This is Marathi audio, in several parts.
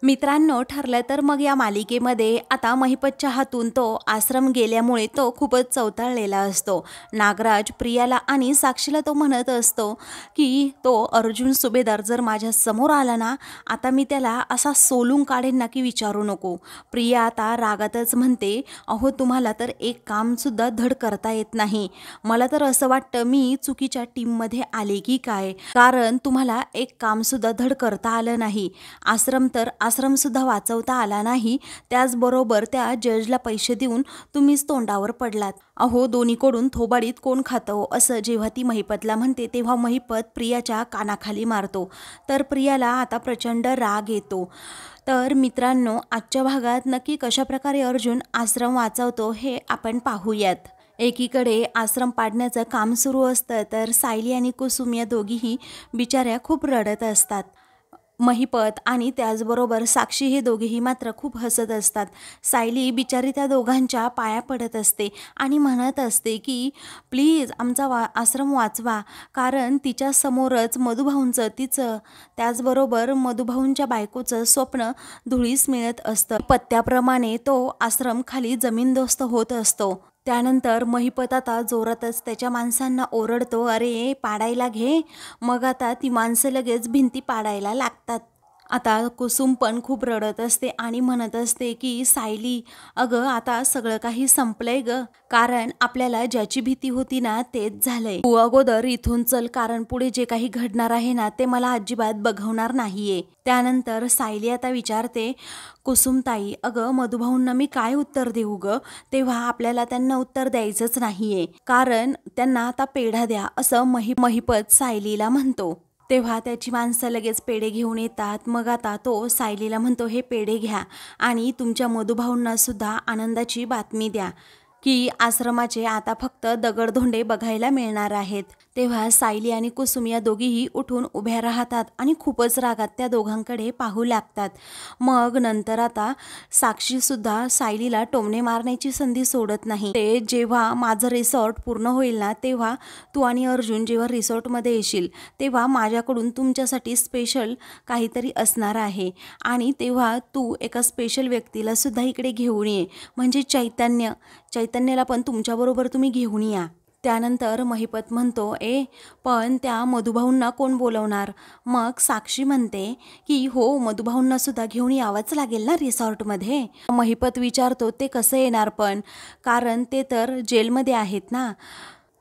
मित्रांनो, ठरलं तर मग या मालिकेमध्ये आता महिपतच्या हातून तो आश्रम गेल्यामुळे तो खूपच चवताळलेला असतो. नागराज प्रियाला आणि साक्षीला तो म्हणत असतो की तो अर्जुन सुभेदार जर माझ्या समोर आला ना, आता मी त्याला असा सोलून काढेन ना की विचारू नको. प्रिया आता रागातच म्हणते, अहो तुम्हाला तर एक कामसुद्धा धड करता येत नाही. मला तर असं वाटतं मी चुकीच्या टीममध्ये आले की काय, कारण तुम्हाला एक कामसुद्धा धड करता आलं नाही. आश्रमसुद्धा वाचवता आला नाही. त्याचबरोबर त्या जजला पैसे देऊन तुम्हीच तोंडावर पडलात. अहो दोन्हीकडून थोबाडीत कोण खातं असं जेव्हा ती महिपतला म्हणते तेव्हा महिपत प्रियाच्या कानाखाली मारतो. तर प्रियाला आता प्रचंड राग येतो. तर मित्रांनो, आजच्या भागात नक्की कशाप्रकारे अर्जुन आश्रम वाचवतो हे आपण पाहूयात. एकीकडे आश्रम पाडण्याचं काम सुरू असतं तर सायली आणि कुसुम या दोघीही बिचाऱ्या खूप रडत असतात. महिपत आणि त्याचबरोबर साक्षी हे दोघेही मात्र खूप हसत असतात. सायली बिचारी त्या दोघांच्या पाया पडत असते आणि म्हणत असते की प्लीज आमचा आश्रम वाचवा, कारण तिच्या समोरच मधुभाऊंचं, तिचं त्याचबरोबर मधुभाऊंच्या बायकोचं स्वप्न धुळीस मिळत असतं. पत्त्याप्रमाणे तो आश्रम खाली जमीनदोस्त होत असतो. त्यानंतर महिपत आता जोरातच त्याच्या माणसांना ओरडतो, अरे पाडायला घे. मग आता ती माणसं लगेच भिंती पाडायला लागतात. आता कुसुम पण खूप रडत असते आणि म्हणत असते की सायली, अगं आता सगळं काही संपलंय ग, कारण आपल्याला ज्याची भीती होती ना तेच झालंय. तू अगोदर इथून चल, कारण पुढे जे काही घडणार आहे ना ते मला अजिबात बघवणार नाहीये. त्यानंतर सायली आता विचारते, कुसुमताई अगं मधुभाऊंना मी काय उत्तर देऊ ग. तेव्हा आपल्याला त्यांना उत्तर द्यायचंच नाहीये, कारण त्यांना आता पेढा द्या असं महिपत सायलीला म्हणतो. तेव्हा त्याची माणसं लगेच पेढे घेऊन येतात. मग आता तो सायलीला म्हणतो, हे पेढे घ्या आणि तुमच्या मधुभाऊंना सुद्धा आनंदाची बातमी द्या की आश्रमाचे आता फक्त दगडधोंडे बघायला मिळणार आहेत. तेव्हा सायली आणि कुसुम या दोघीही उठून उभ्या राहतात आणि खूपच रागात त्या दोघांकडे पाहू लागतात. मग नंतर आता साक्षीसुद्धा सायलीला टोमणे मारण्याची संधी सोडत नाही. ते जेव्हा माझं रिसॉर्ट पूर्ण होईल ना, तेव्हा तू आणि अर्जुन जेव्हा रिसॉर्टमध्ये येशील तेव्हा माझ्याकडून तुमच्यासाठी स्पेशल काहीतरी असणार आहे आणि तेव्हा तू एका स्पेशल व्यक्तीला सुद्धा इकडे घेऊन ये, म्हणजे चैतन्याला पण तुमच्याबरोबर तुम्ही घेऊन या. त्यानंतर महिपत म्हणतो, पण त्या मधुभाऊंना कोण बोलवणार. मग साक्षी म्हणते की हो, मधुभाऊंना सुद्धा घेऊन यावंच लागेल ना रिसॉर्टमध्ये. महिपत विचारतो, ते कसं येणार पण, कारण ते तर जेलमध्ये आहेत ना.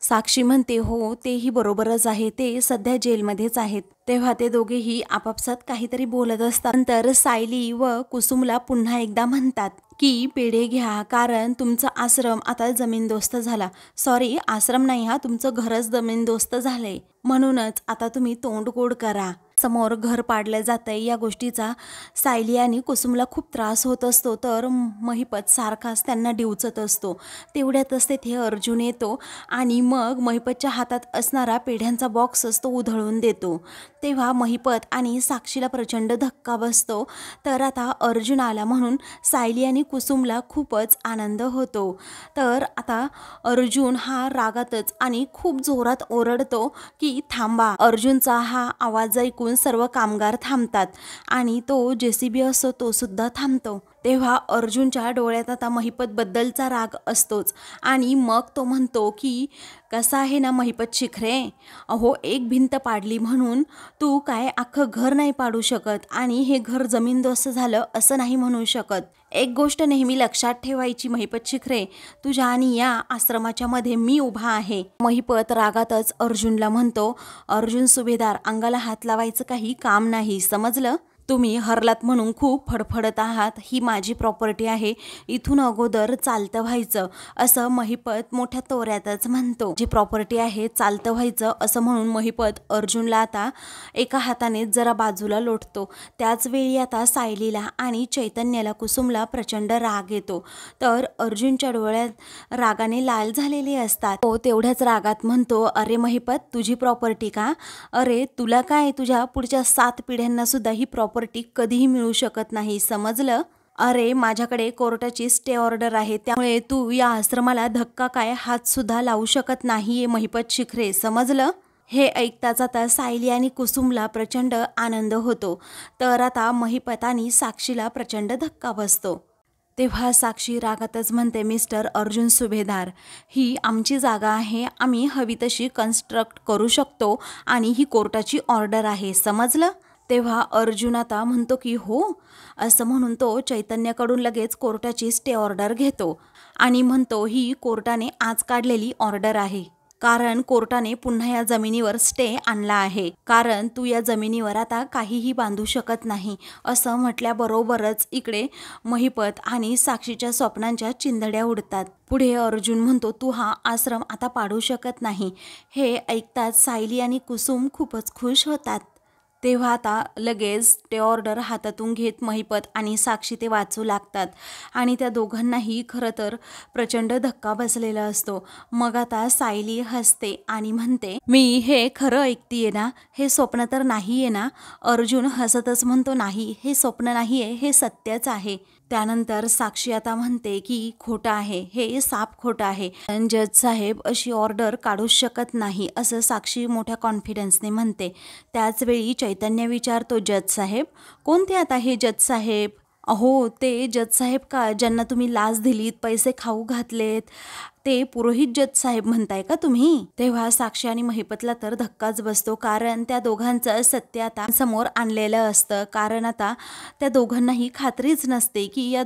साक्षी म्हणते, हो तेही बरोबरच आहे, ते सध्या जेलमध्येच आहेत. तेव्हा ते दोघेही आपापसात काहीतरी बोलत असतात. नंतर सायली व कुसुमला पुन्हा एकदा म्हणतात की पेढे घ्या, कारण तुमचा आश्रम आता जमीनदोस्त झाला. सॉरी, आश्रम नाही हा, तुमचं घरच जमीनदोस्त झालंय. म्हणूनच आता तुम्ही तोंड गोड करा. समोर घर पाडलं जातंय या गोष्टीचा सायली आणि कुसुमला खूप त्रास होत असतो. तर महिपत सारखाच त्यांना डिवचत असतो. तेवढ्यातच तेथे अर्जुन येतो आणि मग महिपतच्या हातात असणारा पेढ्यांचा बॉक्स असतो उधळून देतो. तेव्हा महिपत आणि साक्षीला प्रचंड धक्का बसतो. तर आता अर्जुन आला म्हणून सायली आणि कुसुमला खूपच आनंद होतो. तर आता अर्जुन हा रागातच आणि खूप जोरात ओरडतो की थांबा. अर्जुनचा हा आवाज ऐकून सर्व कामगार थांबतात आणि तो JCB असतो तो सुद्धा थांबतो. तेव्हा अर्जुनच्या डोळ्यात आता महिपत बद्दलचा राग असतोच आणि मग तो म्हणतो की कसा आहे ना महिपत शिखरे, अहो एक भिंत पाडली म्हणून तू काय अख्खं घर नाही पाडू शकत आणि हे घर जमीनदोस्त झालं असं नाही म्हणू शकत. एक गोष्ट नेहमी लक्षात ठेवायची महिपत शिखरे, तुझ्या आणि या आश्रमाच्या मध्ये मी उभा आहे. महिपत रागातच अर्जुनला म्हणतो, अर्जुन सुभेदार, अंगाला हात लावायचं काही काम नाही, समजलं. तुम्ही हरलात म्हणून खूप फडफडत आहात. ही माझी प्रॉपर्टी आहे, इथून अगोदर चालतं व्हायचं असं महिपत मोठ्या तोऱ्यातच म्हणतो. जी प्रॉपर्टी आहे चालतं व्हायचं असं म्हणून महिपत अर्जुनला आता एका हाताने जरा बाजूला लोटतो. त्याच वेळी आता सायलीला आणि चैतन्याला, कुसुमला प्रचंड राग येतो. तर अर्जुनच्या डोळ्यात रागाने लाल झालेले असतात. तो तेवढ्याच रागात म्हणतो, अरे महिपत, तुझी प्रॉपर्टी का? अरे तुला काय, तुझ्या पुढच्या 7 पिढ्यांना सुद्धा ही प्रॉपर्टी कधीही मिळू शकत नाही, समजलं. अरे माझ्याकडे कोर्टाची स्टे ऑर्डर आहे, त्यामुळे तू या आश्रमाला धक्का काय हात सुद्धा लावू शकत नाहीये महिपत शिखरे, समजलं. हे ऐकताच आता सायली आणि कुसुमला प्रचंड आनंद होतो. तर आता महिपत आणि साक्षीला प्रचंड धक्का बसतो. तेव्हा साक्षी रागातच म्हणते, मिस्टर अर्जुन सुभेदार, ही आमची जागा आहे, आम्ही हवी तशी कन्स्ट्रक्ट करू शकतो आणि ही कोर्टाची ऑर्डर आहे, समजलं? तेव्हा अर्जुन आता म्हणतो की हो, असं म्हणून तो चैतन्याकडून लगेच कोर्टाची स्टे ऑर्डर घेतो आणि म्हणतो ही कोर्टाने आज काढलेली ऑर्डर आहे. कारण कोर्टाने पुन्हा या जमिनीवर स्टे आणला आहे, कारण तू या जमिनीवर आता काहीही बांधू शकत नाही, असं म्हटल्याबरोबरच इकडे महिपत आणि साक्षीच्या स्वप्नांच्या चिंधड्या उडतात. पुढे अर्जुन म्हणतो, तू हा आश्रम आता पाडू शकत नाही. हे ऐकताच सायली आणि कुसुम खूपच खुश होतात. तेव्हा आता लगेच ते ऑर्डर हातातून घेत महिपत आणि साक्षी ते वाचू लागतात आणि त्या दोघांनाही खरं तर प्रचंड धक्का बसलेला असतो. मग आता सायली हसते आणि म्हणते, मी हे खरं ऐकतीये ना, हे स्वप्न तर नाहीये ना? अर्जुन हसतच म्हणतो, नाही, हे स्वप्न नाहीये, हे सत्यच आहे. त्यानंतर साक्षी आता म्हणते की खोटं आहे, हे साप खोटं आहे, जज साहेब अशी ऑर्डर काढूच शकत नाही, असं साक्षी मोठ्या कॉन्फिडन्सने म्हणते. त्याचवेळी चैतन्य विचारतो, जज साहेब कोणते आता हे जज साहेब? अहो, ते जज साहेब का ज्यांना तुम्ही लाच दिलीत, पैसे खाऊ घातलेत, ते पुरोहित जज साहेब म्हणताय का तुम्ही? तेव्हा साक्षी आणि महिपतला तर धक्काच बसतो, कारण त्या दोघांचं सत्य आता समोर आणलेलं असतं. कारण आता त्या दोघांनाही खात्रीच नसते की या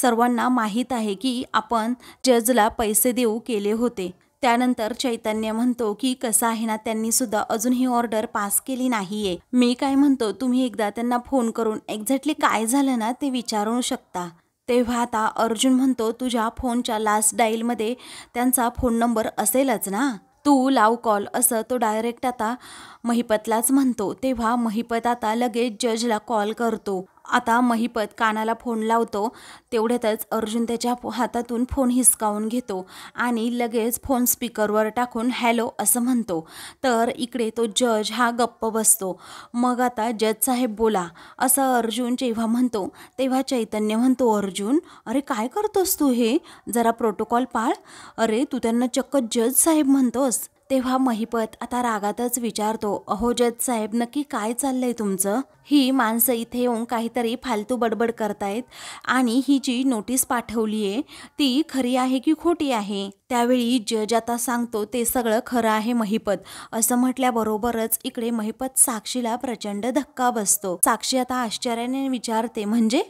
सर्वांना माहीत आहे की आपण जजला पैसे देऊ केले होते. त्यानंतर चैतन्य म्हणतो की कसं आहे ना, त्यांनी सुद्धा अजून ही ऑर्डर पास केली नाहीये. मी काय म्हणतो, तुम्ही एकदा त्यांना फोन करून एक्झॅक्टली काय झालं ना ते विचारू शकता. तेव्हा आता अर्जुन म्हणतो, तुझ्या फोनच्या लास्ट डायलमध्ये त्यांचा फोन नंबर असेलच ना, तू लाव कॉल, असं तो डायरेक्ट आता महिपतलाच म्हणतो. तेव्हा महिपत आता लगेच जजला कॉल करतो. आता महिपत कानाला फोन लावतो, तेवढ्यातच अर्जुन त्याच्या हातातून फोन हिसकावून घेतो आणि लगेच फोन स्पीकरवर टाकून हॅलो असं म्हणतो. तर इकडे तो जज हा गप्प बसतो. मग आता जज साहेब बोला, असं अर्जुन जेव्हा म्हणतो तेव्हा चैतन्य म्हणतो, अर्जुन अरे काय करतोस तू, हे जरा प्रोटोकॉल पाळ, अरे तू त्यांना चक्क जज साहेब म्हणतोस. तेव्हा महिपत आता रागातच विचारतो, अहो जज साहेब नक्की काय चाललंय तुमचं? ही माणसं इथे येऊन काहीतरी फालतू बडबड करतायत आणि ही जी नोटीस पाठवली आहे ती खरी आहे की खोटी आहे? त्यावेळी जज आता सांगतो, ते सगळं खरं आहे महिपत, असं म्हटल्याबरोबरच इकडे महिपत साक्षीला प्रचंड धक्का बसतो. साक्षी आता आश्चर्याने विचारते, म्हणजे?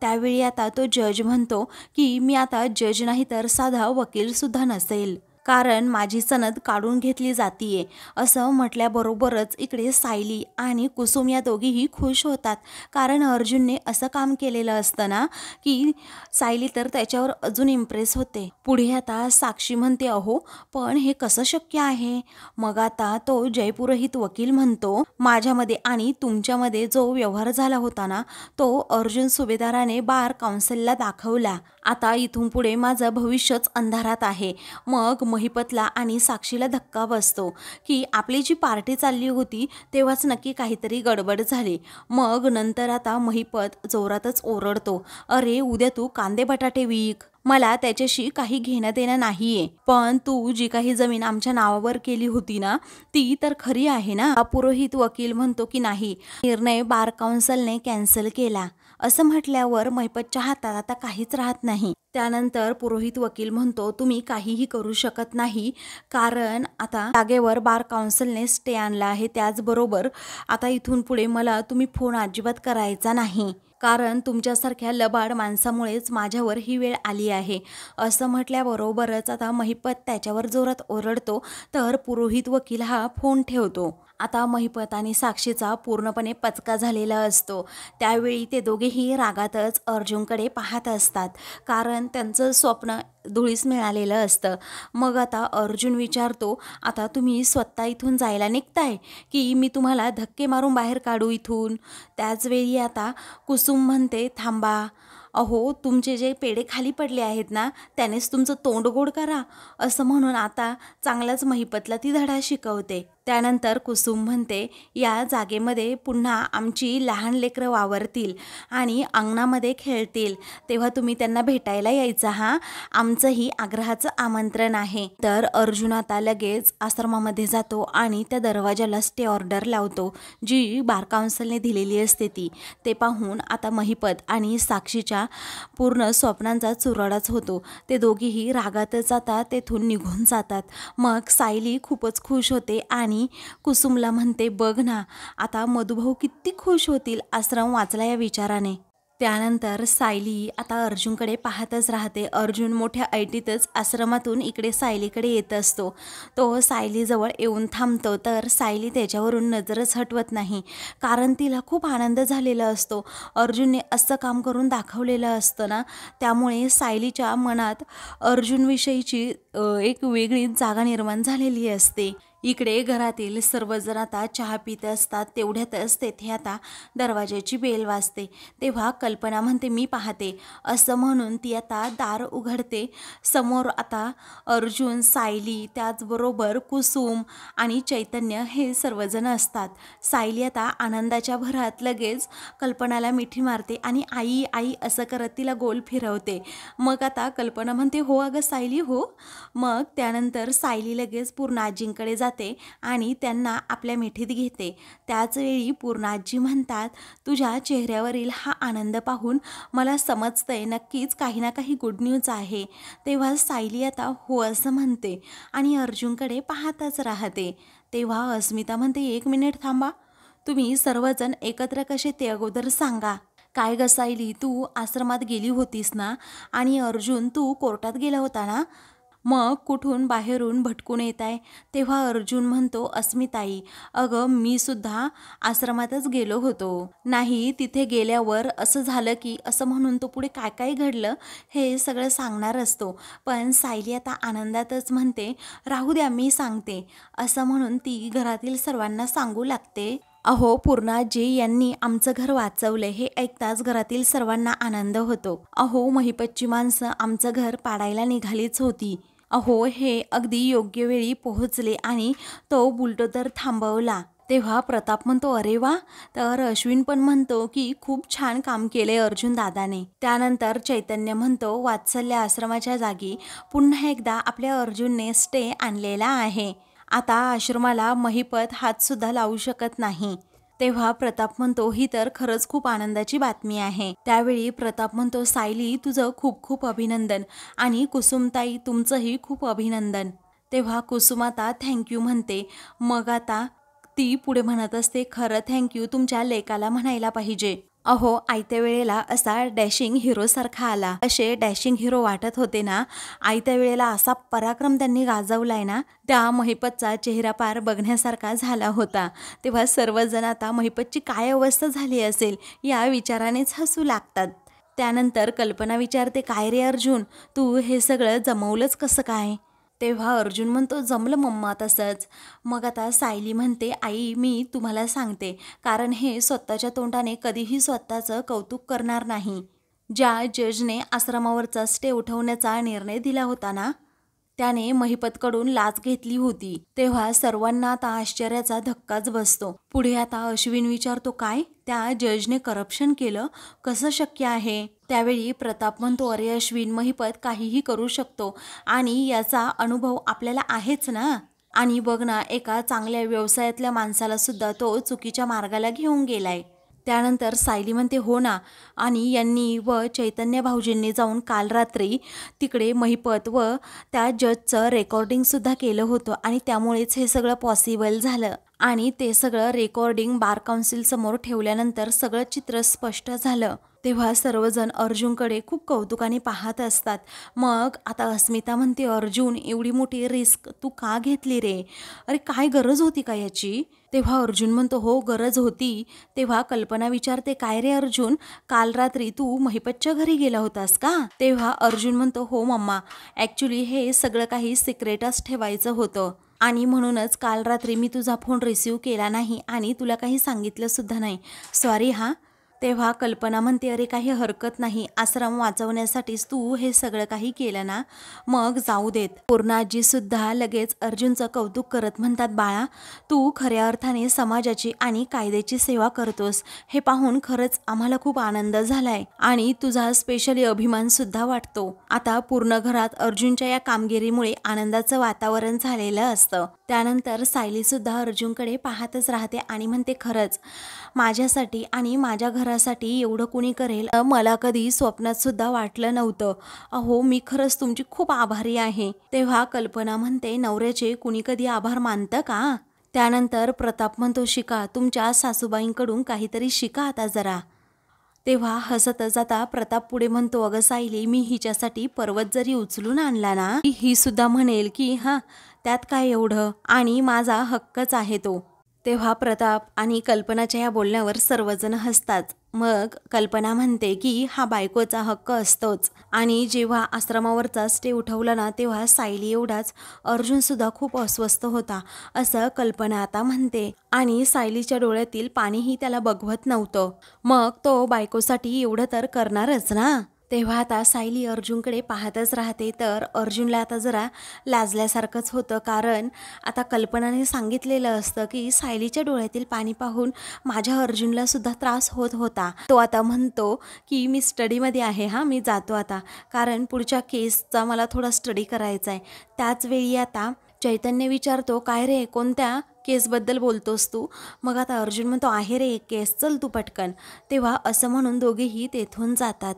त्यावेळी आता तो जज म्हणतो की मी आता जज नाही तर साधा वकील सुद्धा नसेल, कारण माझी सनद काढून घेतली जातीये. असं म्हटल्याबरोबरच इकडे सायली आणि कुसुम या दोघीही खुश होतात, कारण अर्जुनने असं काम केलेलं असतं ना की सायली तर त्याच्यावर अजून इम्प्रेस होते. पुढे आता साक्षी म्हणते, अहो पण हे कसं शक्य आहे? मग आता तो जयपुरोहित वकील म्हणतो, माझ्यामध्ये आणि तुमच्यामध्ये जो व्यवहार झाला होता ना, तो अर्जुन सुभेदाराने बार काउन्सिलला दाखवला. आता इथून पुढे माझं भविष्यच अंधारात आहे. मग महिपतला आणि साक्षीला धक्का बसतो की आपली जी पार्टी चालली होती तेव्हाच नक्की काहीतरी गडबड झाली. मग नंतर आता महिपत जोरातच ओरडतो, अरे उद्या तू कांदे बटाटे विक, मला त्याच्याशी काही घेणं देणं नाहीये, पण तू जी काही जमीन आमच्या नावावर केली होती ना ती तर खरी आहे ना? पुरोहित वकील म्हणतो की नाही, निर्णय बार काउन्सिलने कॅन्सल केला. असं म्हटल्यावर महिपतच्या हातात आता काहीच राहत नाही. त्यानंतर पुरोहित वकील म्हणतो, तुम्ही काहीही करू शकत नाही, कारण आता जागेवर बार काउन्सिलने स्टे आणला आहे. त्याचबरोबर आता इथून पुढे मला तुम्ही फोन अजिबात करायचा नाही, कारण तुमच्यासारख्या लबाड माणसामुळेच माझ्यावर ही वेळ आली आहे. असं म्हटल्याबरोबरच आता महिपत त्याच्यावर जोरात ओरडतो, तर पुरोहित वकील हा फोन ठेवतो. आता महिपत आणि साक्षीचा पूर्णपणे पचका झालेला असतो. त्यावेळी ते दोघेही रागातच अर्जुनकडे पाहत असतात, कारण त्यांचं स्वप्न धुळीस मिळालेलं असतं. मग आता अर्जुन विचारतो, आता तुम्ही स्वतः इथून जायला निघताय की मी तुम्हाला धक्के मारून बाहेर काढू इथून? त्याचवेळी आता कुसुम म्हणते, थांबा, अहो तुमचे जे पेढे खाली पडले आहेत ना त्यानेच तुमचं तोंड गोड करा, असं म्हणून आता चांगलाच महिपतला ती धडा शिकवते. त्यानंतर कुसुम म्हणते, या जागेमध्ये पुन्हा आमची लहान लेकरं वावरतील आणि अंगणामध्ये खेळतील, तेव्हा तुम्ही त्यांना भेटायला यायचं हां, आमचंही आग्रहाचं आमंत्रण आहे. तर अर्जुन आता लगेच आश्रमामध्ये जातो आणि त्या दरवाजाला स्टे ऑर्डर लावतो, जी बार काउन्सिलने दिलेली असते ती. ते पाहून आता महिपत आणि साक्षीच्या पूर्ण स्वप्नांचा चुराडाच होतो. ते दोघीही रागातच आता तेथून निघून जातात. मग सायली खूपच खुश होते आणि कुसुमला म्हणते, बघ ना, आता मधुभाऊ किती खुश होतील आश्रम वाचला या विचाराने. त्यानंतर सायली आता अर्जुनकडे पाहतच राहते. अर्जुन मोठ्या ऐटीतच आश्रमातून इकडे सायलीकडे येत असतो. तो सायलीजवळ येऊन थांबतो, तर सायली त्याच्यावरून नजरच हटवत नाही, कारण तिला खूप आनंद झालेला असतो. अर्जुनने असं काम करून दाखवलेलं असतं ना, त्यामुळे सायलीच्या मनात अर्जुनविषयीची एक वेगळीच जागा निर्माण झालेली असते. इकडे घरातील सर्वजण आता चहा पित असतात. तेवढ्यातच तेथे आता दरवाजाची बेल वाजते. तेव्हा कल्पना म्हणते, मी पाहते, असं म्हणून ती आता दार उघडते. समोर आता अर्जुन, सायली, त्याचबरोबर कुसुम आणि चैतन्य हे सर्वजण असतात. सायली आता आनंदाच्या भरात लगेच कल्पनाला मिठी मारते आणि आई आई असं करत तिला गोल फिरवते. मग आता कल्पना म्हणते, हो अगं सायली हो. मग त्यानंतर सायली लगेच पूर्णाजींकडे जाते आणि त्यांना आपल्या मिठीत घेते. त्याचवेळी पूर्णाजी म्हणतात, तुझ्या चेहऱ्यावरील हा आनंद पाहून मला समजतंय नक्कीच काही ना काही गुड न्यूज आहे. तेव्हा सायली आता हो असं म्हणते आणि अर्जुनकडे पाहतच राहते. तेव्हा अस्मिता म्हणते, एक मिनिट थांबा, तुम्ही सर्वजण एकत्र कसे ते अगोदर सांगा. काय ग सायली, तू आश्रमात गेली होतीस ना, आणि अर्जुन तू कोर्टात गेला होता ना, मग कुठून बाहेरून भटकून येत आहे. तेव्हा अर्जुन म्हणतो, अस्मिताई, अगं मी सुद्धा आश्रमातच गेलो होतो. नाही, तिथे गेल्यावर असं झालं की असं म्हणून तो पुढे काय काय घडलं हे सगळं सांगणार असतो. पण सायली आता आनंदातच म्हणते, राहू द्या मी सांगते, असं म्हणून ती घरातील सर्वांना सांगू लागते. अहो पूर्णाजी यांनी आमचं घर वाचवलं हे ऐकताच घरातील सर्वांना आनंद होतो. अहो महिपतची माणसं आमचं घर पाडायला निघालीच होती. अहो हे अगदी योग्य वेळी पोहोचले आणि तो बुलडोझर थांबवला. तेव्हा प्रताप म्हणतो, अरे वा. तर अश्विन पण म्हणतो की खूप छान काम केले अर्जुन दादाने. त्यानंतर चैतन्य म्हणतो, वात्सल्य आश्रमाच्या जागी पुन्हा एकदा आपल्या अर्जुनने स्टे आणलेला आहे. आता आश्रमाला महिपत हातसुद्धा लावू शकत नाही. तेव्हा प्रताप म्हणतो, ही तर खरंच खूप आनंदाची बातमी आहे. त्यावेळी प्रताप म्हणतो, सायली तुझं खूप खूप अभिनंदन आणि कुसुमताई तुमचंही खूप अभिनंदन. तेव्हा कुसुम आता थँक्यू म्हणते. मग आता ती पुढे म्हणत असते, खरं थँक्यू तुमच्या लेकाला म्हणायला पाहिजे. अहो आयत्या वेळेला असा डॅशिंग हिरोसारखा आला, असे डॅशिंग हिरो वाटत होते ना. आयत्या वेळेला असा पराक्रम त्यांनी गाजवलाय ना, त्या महिपतचा चेहरा पार बघण्यासारखा झाला होता. तेव्हा सर्वजण आता महिपतची काय अवस्था झाली असेल या विचारानेच हसू लागतात. त्यानंतर कल्पना विचारते, काय रे अर्जुन, तू हे सगळं जमवलंच कसं काय. तेव्हा अर्जुन म्हणतो, जमलं मम्मा तसंच. मग आता सायली म्हणते, आई मी तुम्हाला सांगते, कारण हे स्वतःच्या तोंडाने कधीही स्वतःचं कौतुक करणार नाही. ज्या जजने आश्रमावरचा स्टे उठवण्याचा निर्णय दिला होता ना, त्याने महिपतकडून लाच घेतली होती. तेव्हा सर्वांना आता आश्चर्याचा धक्काच बसतो. पुढे आता अश्विन विचारतो, काय त्या जजने करप्शन केलं, कसं शक्य आहे. त्यावेळी प्रताप म्हणतो, अरे अश्विन, महिपत काहीही करू शकतो आणि याचा अनुभव आपल्याला आहेच ना. आणि बघ ना, एका चांगल्या व्यवसायातल्या माणसाला सुद्धा तो चुकीच्या मार्गाला घेऊन गेलाय. त्यानंतर सायली म्हणते, हो ना, आणि यांनी व चैतन्य भाऊजींनी जाऊन काल रात्री तिकडे महिपत व त्या जजचं रेकॉर्डिंगसुद्धा केलं होतं आणि त्यामुळेच हे सगळं पॉसिबल झालं. आणि ते सगळं रेकॉर्डिंग बार काउन्सिलसमोर ठेवल्यानंतर सगळं चित्र स्पष्ट झालं. तेव्हा सर्वजण अर्जुनकडे खूप कौतुकाने पाहत असतात. मग आता अस्मिता म्हणते, अर्जुन एवढी मोठी रिस्क तू का घेतली रे, अरे काय गरज होती का याची. तेव्हा अर्जुन म्हणतो, हो गरज होती. तेव्हा कल्पना विचारते, काय रे अर्जुन, काल रात्री तू महिपतच्या घरी गेला होतास का. तेव्हा अर्जुन म्हणतो, हो मम्मा, ॲक्च्युली हे सगळं काही सिक्रेटच ठेवायचं होतं आणि म्हणूनच काल रात्री मी तुझा फोन रिसीव केला नाही आणि तुला काही सांगितलं सुद्धा नाही. सॉरी हां. तेव्हा कल्पना म्हणते, अरे काही हरकत नाही, आश्रम वाचवण्यासाठीच तू हे सगळं काही केलं ना, मग जाऊ देत. पूर्णाजीसुद्धा लगेच अर्जुनचं कौतुक करत म्हणतात, बाळा तू खऱ्या अर्थाने समाजाची आणि कायद्याची सेवा करतोस, हे पाहून खरंच आम्हाला खूप आनंद झालाय आणि तुझा स्पेशली अभिमान सुद्धा वाटतो. आता पूर्ण घरात अर्जुनच्या या कामगिरीमुळे आनंदाचं वातावरण झालेलं असतं. त्यानंतर सायली सुद्धा अर्जुनकडे पाहतच राहते आणि म्हणते, खरंच माझ्यासाठी आणि माझ्या घरासाठी एवढं कुणी करेल मला कधी स्वप्नात सुद्धा वाटलं नव्हतं. अहो मी खरंच तुमची खूप आभारी आहे. तेव्हा कल्पना म्हणते, नवऱ्याचे कुणी कधी आभार मानतं का? त्यानंतर प्रताप म्हणतो, शिका, तुमच्या सासूबाईंकडून काहीतरी शिका आता जरा. तेव्हा हसतच आता प्रताप पुढे म्हणतो, अगं सायली, मी हिच्यासाठी पर्वत जरी उचलून आणला ना, ही सुद्धा म्हणेल की हां त्यात काय एवढं, आणि माझा हक्कच आहे तो. तेव्हा प्रताप आणि कल्पनाच्या या बोलण्यावर सर्वजण हसतात. मग कल्पना म्हणते की हा बायकोचा हक्क असतोच. आणि जेव्हा आश्रमावरचा स्टे उठवला ना, तेव्हा सायली एवढाच अर्जुनसुद्धा खूप अस्वस्थ होता असं कल्पना आता म्हणते. आणि सायलीच्या डोळ्यातील पाणीही त्याला बघवत नव्हतं. मग तो बायकोसाठी एवढं तर करणारच ना. तेव्हा आता सायली अर्जुनकडे पाहतच राहते. तर अर्जुनला आता जरा लाजल्यासारखंच होतं, कारण आता कल्पनाने सांगितलेलं असतं की सायलीच्या डोळ्यातील पाणी पाहून माझ्या अर्जुनला सुद्धा त्रास होत होता. तो आता म्हणतो की मी स्टडीमध्ये आहे, हां मी जातो आता, कारण पुढच्या केसचा मला थोडा स्टडी करायचा आहे. त्याचवेळी आता चैतन्य विचारतो, काय रे, कोणत्या केसबद्दल बोलतोस तू? मग आता अर्जुन म्हणतो, आहे रे एक केस, चल तू पटकन. तेव्हा असं म्हणून दोघेही तेथून जातात.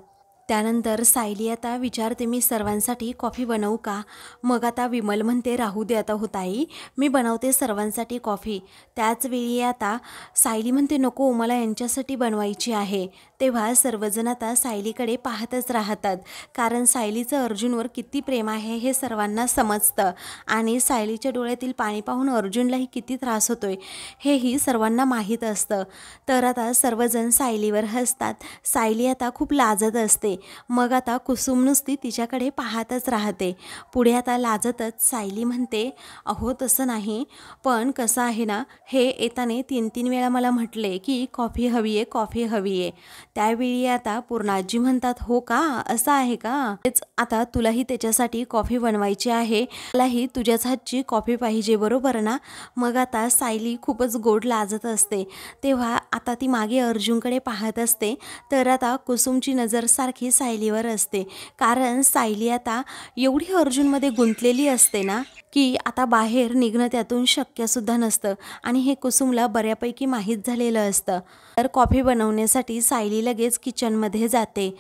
त्यानंतर सायली आता विचारते, मी सर्वांसाठी कॉफी बनवू का? मग आता विमल म्हणते, राहू दे आता होताई, मी बनवते सर्वांसाठी कॉफी. त्याचवेळी आता सायली म्हणते, नको मला यांच्यासाठी बनवायची आहे. तेव्हा सर्वजण आता सायलीकडे पाहतच राहतात, कारण सायलीचं अर्जुनवर किती प्रेम आहे हे सर्वांना समजतं. आणि सायलीच्या डोळ्यातील पाणी पाहून अर्जुनलाही किती त्रास होतोय हेही सर्वांना माहीत असतं. तर आता सर्वजण सायलीवर हसतात. सायली आता खूप लाजत असते. मग आता कुसुम नुसती तिच्याकडे पाहतच राहते. पुढे आता लाजतच सायली म्हणते, अहो तसं नाही, पण कसं आहे ना, हे येताने 3-3 वेळा मला म्हटले की कॉफी हवी आहे, कॉफी हवी आहे. त्यावेळी आता पूर्णाजी म्हणतात, हो का, असं आहे का, तेच आता तुलाही त्याच्यासाठी कॉफी बनवायची आहे, मलाही तुझ्याच हातची कॉफी पाहिजे, बरोबर ना. मग आता सायली खूपच गोड लाजत असते. तेव्हा आता ती मागे अर्जुनकडे पाहत असते. तर आता कुसुमची नजर सारखी सायलीवर असते, कारण सायली आता एवढी अर्जुनमध्ये गुंतलेली असते ना, की आता बाहेर निघणं त्यातून शक्यसुद्धा नसतं. आणि हे कुसुमला बऱ्यापैकी माहीत झालेलं असतं. तर कॉफी बनवण्यासाठी सायली लगेच किचनमध्ये जाते.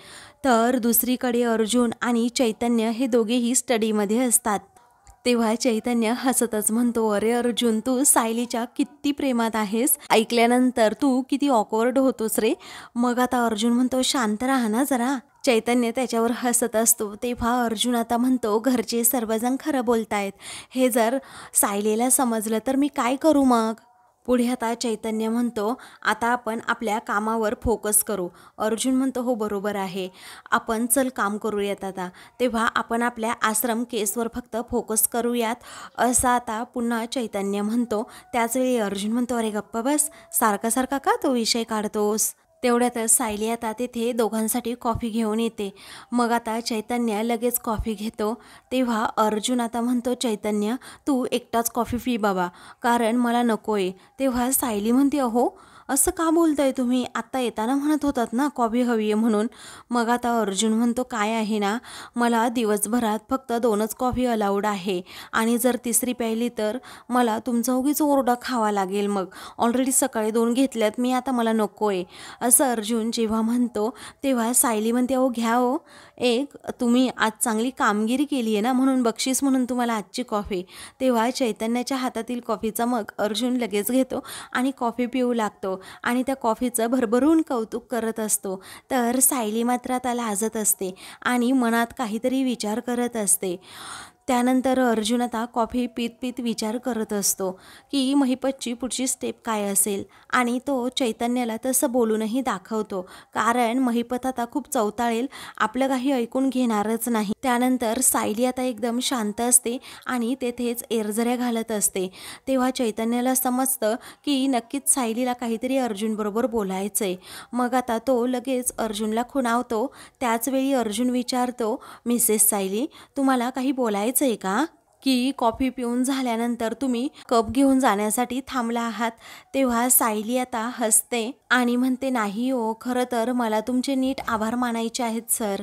तर दुसरीकडे अर्जुन आणि चैतन्य हे दोघेही स्टडीमध्ये असतात. तेव्हा चैतन्य हसतच म्हणतो, अरे अर्जुन, तू सायलीच्या किती प्रेमात आहेस, ऐकल्यानंतर तू किती ऑकवर्ड होतोस रे. मग आता अर्जुन म्हणतो, शांत राहा ना जरा. चैतन्य त्याच्यावर हसत असतो. तेव्हा अर्जुन आता म्हणतो, घरचे सर्वजण खरं बोलतायत, हे जर सायलीला समजलं तर मी काय करू मग. पुढे आता चैतन्य म्हणतो, आता आपण आपल्या कामावर फोकस करू. अर्जुन म्हणतो, हो बरोबर आहे, आपण चल काम करूयात आता. तेव्हा आपण आपल्या आश्रम केसवर फक्त फोकस करूयात, असं आता पुन्हा चैतन्य म्हणतो. त्याचवेळी अर्जुन म्हणतो, अरे गप्प बस, सारखा सारखा का तो विषय काढतोस. तेवढ्यातच सायली आता तेथे दोघांसाठी कॉफी घेऊन येते. मग आता चैतन्य लगेच कॉफी घेतो. तेव्हा अर्जुन आता म्हणतो, चैतन्य तू एकटाच कॉफी पी बाबा, कारण मला नको आहे. तेव्हा सायली म्हणते, अहो असं का बोलताय तुम्ही, आत्ता येताना म्हणत होतात ना कॉफी हवी आहे म्हणून. मग आता अर्जुन म्हणतो, काय आहे ना, मला दिवसभरात फक्त 2च कॉफी अलाउड आहे, आणि जर तिसरी प्यायली तर मला तुमचा उगीच ओरडा खावा लागेल. मग ऑलरेडी सकाळी 2 घेतल्यात मी, आता मला नको आहे, असं अर्जुन जेव्हा म्हणतो. तेव्हा सायली म्हणते, अहो घ्या हो एक, तुम्ही आज चांगली कामगिरी केली आहे ना, म्हणून बक्षीस म्हणून तुम्हाला आजची कॉफी. तेव्हा चैतन्याच्या हातातील कॉफीचा मग अर्जुन लगेच घेतो आणि कॉफी पिऊ लागतो. आणि त्या कॉफीचं भरभरून कौतुक करत असतो. तर सायली मात्र आता लाजत असते आणि मनात काहीतरी विचार करत असते. त्यानंतर अर्जुन आता कॉफी पीत पीत विचार करत असतो की महिपतची पुढची स्टेप काय असेल आणि तो चैतन्याला तसं बोलूनही दाखवतो, कारण महिपत आता खूप चवताळेल, आपलं काही ऐकून घेणारच नाही. त्यानंतर सायली आता एकदम शांत असते आणि तेथेच एरझऱ्या घालत असते. तेव्हा चैतन्याला समजतं की नक्कीच सायलीला काहीतरी अर्जुनबरोबर बोलायचं आहे. मग आता तो लगेच अर्जुनला खुणावतो. त्याचवेळी अर्जुन विचारतो, मिसेस सायली, तुम्हाला काही बोलायचं आहे का? की कॉफी पिऊन झाल्यानंतर तुम्ही कप घेऊन जाण्यासाठी थांबला आहात? तेव्हा सायली आता हसते आणि म्हणते, नाही हो, खरं तर मला तुमचे नीट आभार मानायचे आहेत सर.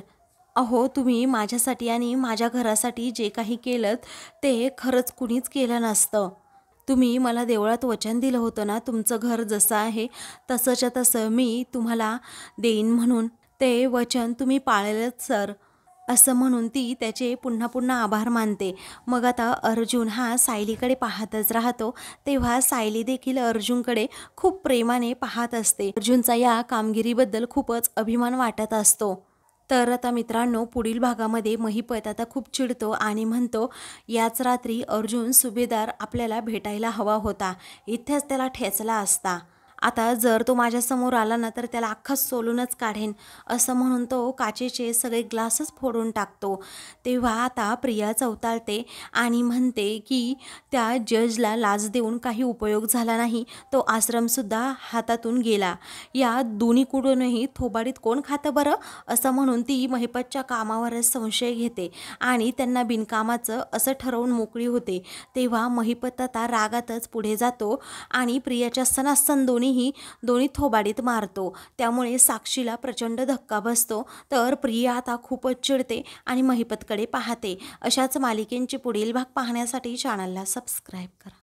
अहो, तुम्ही माझ्यासाठी आणि माझ्या घरासाठी जे काही केलं ते खरंच कुणीच केलं नसतं. तुम्ही मला देवळात वचन दिलं होतं ना, तुमचं घर जसं आहे तसंच्या तसं मी तुम्हाला देईन म्हणून, ते वचन तुम्ही पाळलेलंच सर, असं म्हणून ती त्याचे पुन्हा पुन्हा आभार मानते. मग आता अर्जुन हा सायलीकडे पाहतच राहतो. तेव्हा सायली देखील अर्जुनकडे खूप प्रेमाने पाहत असते. अर्जुनचा या कामगिरीबद्दल खूपच अभिमान वाटत असतो. तर आता मित्रांनो, पुढील भागामध्ये महिपत आता खूप चिडतो आणि म्हणतो, याच रात्री अर्जुन सुभेदार आपल्याला भेटायला हवा होता, इथेच त्याला ठेचला असता. आता जर तो माझ्यासमोर आला ना तर त्याला अख्खाच सोलूनच काढेन, असं म्हणून तो काचेचे सगळे ग्लासच फोडून टाकतो. तेव्हा आता प्रिया चवताळते आणि म्हणते की त्या जजला लाच देऊन काही उपयोग झाला नाही, तो आश्रमसुद्धा हातातून गेला. या दोन्हीकडूनही थोबाडीत कोण खातं बरं, असं म्हणून ती महिपतच्या कामावरच संशय घेते आणि त्यांना बिनकामाचं असं ठरवून मोकळी होते. तेव्हा महिपत आता रागातच पुढे जातो आणि प्रियाच्या सणासण दोन्ही थोबाडीत मारतो. त्यामुळे साक्षीला प्रचंड धक्का बसतो. तर प्रिया आता खूपच चिडते आणि महिपतकडे पाहते. अशाच मालिकेंचे पुढील भाग पाहण्यासाठी चॅनलला सबस्क्राईब करा.